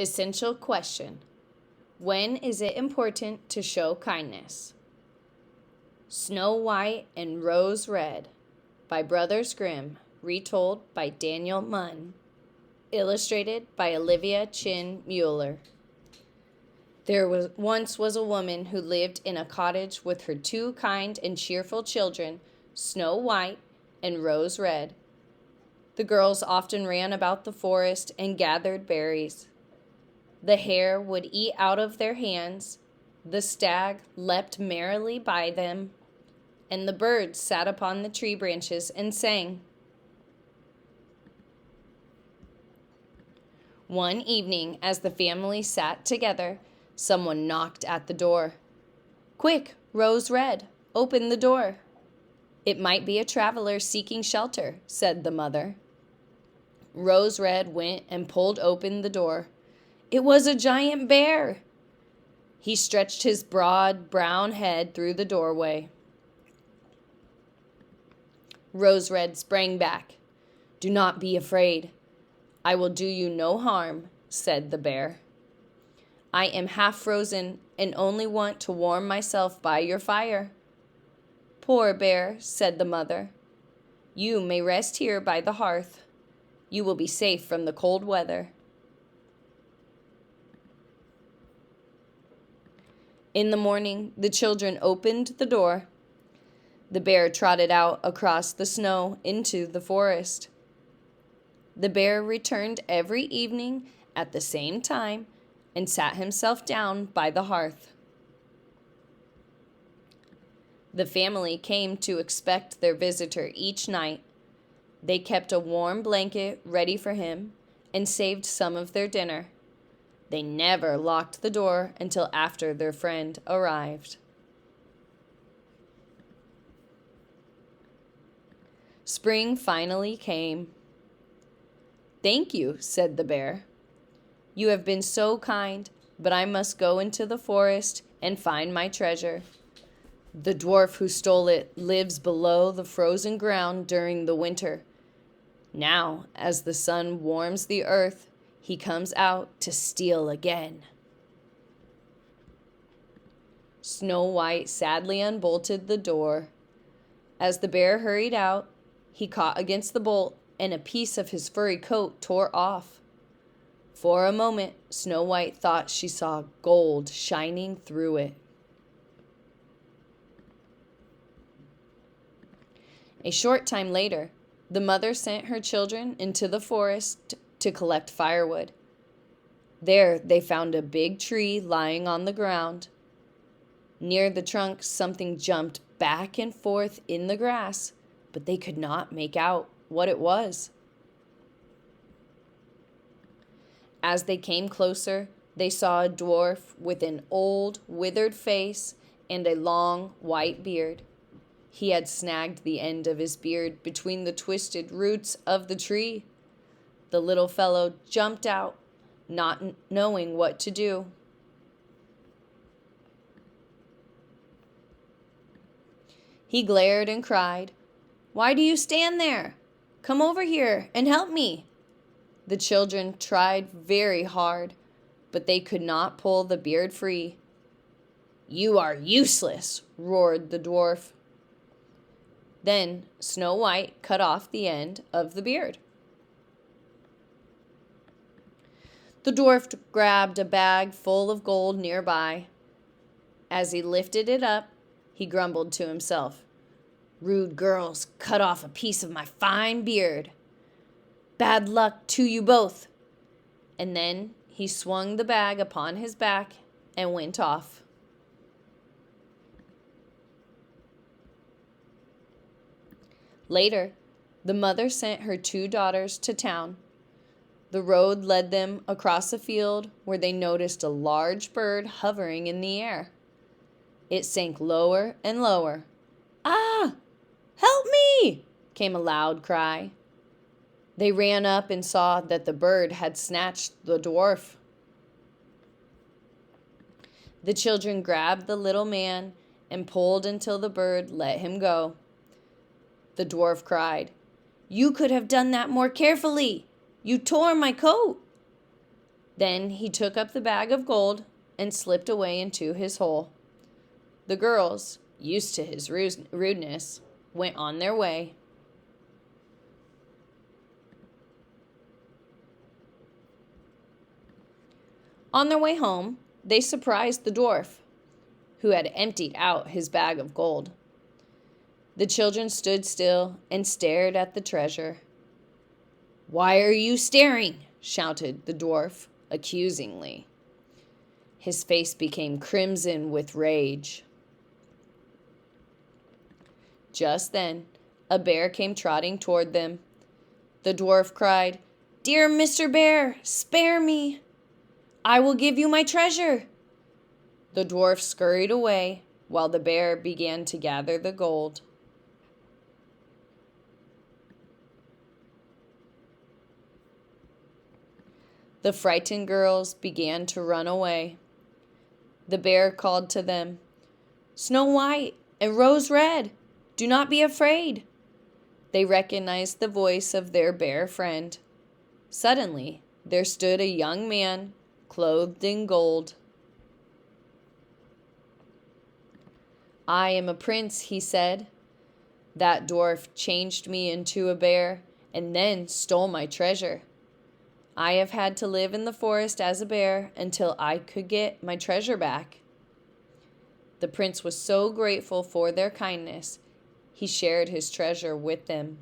Essential question. When is it important to show kindness? Snow White and Rose Red by Brothers Grimm, retold by Daniel Munn. Illustrated by Olivia Chin Mueller. Once was a woman who lived in a cottage with her two kind and cheerful children, Snow White and Rose Red. The girls often ran about the forest and gathered berries. The hare would eat out of their hands, the stag leapt merrily by them, and the birds sat upon the tree branches and sang. One evening, as the family sat together, someone knocked at the door. "Quick, Rose Red, open the door." "It might be a traveler seeking shelter," said the mother. Rose Red went and pulled open the door. It was a giant bear. He stretched his broad brown head through the doorway. Rose Red sprang back. "Do not be afraid. I will do you no harm," said the bear. "I am half frozen and only want to warm myself by your fire." "Poor bear," said the mother. "You may rest here by the hearth. You will be safe from the cold weather." In the morning, the children opened the door. The bear trotted out across the snow into the forest. The bear returned every evening at the same time and sat himself down by the hearth. The family came to expect their visitor each night. They kept a warm blanket ready for him and saved some of their dinner. They never locked the door until after their friend arrived. Spring finally came. "Thank you," said the bear. "You have been so kind, but I must go into the forest and find my treasure. The dwarf who stole it lives below the frozen ground during the winter. Now, as the sun warms the earth, he comes out to steal again." Snow White sadly unbolted the door. As the bear hurried out, he caught against the bolt and a piece of his furry coat tore off. For a moment, Snow White thought she saw gold shining through it. A short time later, the mother sent her children into the forest to collect firewood. There they found a big tree lying on the ground. Near the trunk, something jumped back and forth in the grass, but they could not make out what it was. As they came closer, they saw a dwarf with an old, withered face and a long, white beard. He had snagged the end of his beard between the twisted roots of the tree. The little fellow jumped out, not knowing what to do. He glared and cried, "Why do you stand there? Come over here and help me." The children tried very hard, but they could not pull the beard free. "You are useless," roared the dwarf. Then Snow White cut off the end of the beard. The dwarf grabbed a bag full of gold nearby. As he lifted it up, he grumbled to himself, "Rude girls cut off a piece of my fine beard. Bad luck to you both." And then he swung the bag upon his back and went off. Later, the mother sent her two daughters to town. The road led them across a field where they noticed a large bird hovering in the air. It sank lower and lower. "Ah! Help me!" came a loud cry. They ran up and saw that the bird had snatched the dwarf. The children grabbed the little man and pulled until the bird let him go. The dwarf cried, "You could have done that more carefully. You tore my coat." Then he took up the bag of gold and slipped away into his hole. The girls, used to his rudeness, went on their way. On their way home, they surprised the dwarf, who had emptied out his bag of gold. The children stood still and stared at the treasure. "Why are you staring?" shouted the dwarf accusingly. His face became crimson with rage. Just then, a bear came trotting toward them. The dwarf cried, "Dear Mr. Bear, spare me! I will give you my treasure." The dwarf scurried away while the bear began to gather the gold. The frightened girls began to run away. The bear called to them, "Snow White and Rose Red, do not be afraid." They recognized the voice of their bear friend. Suddenly, there stood a young man clothed in gold. "I am a prince," he said. "That dwarf changed me into a bear and then stole my treasure. I have had to live in the forest as a bear until I could get my treasure back." The prince was so grateful for their kindness, he shared his treasure with them.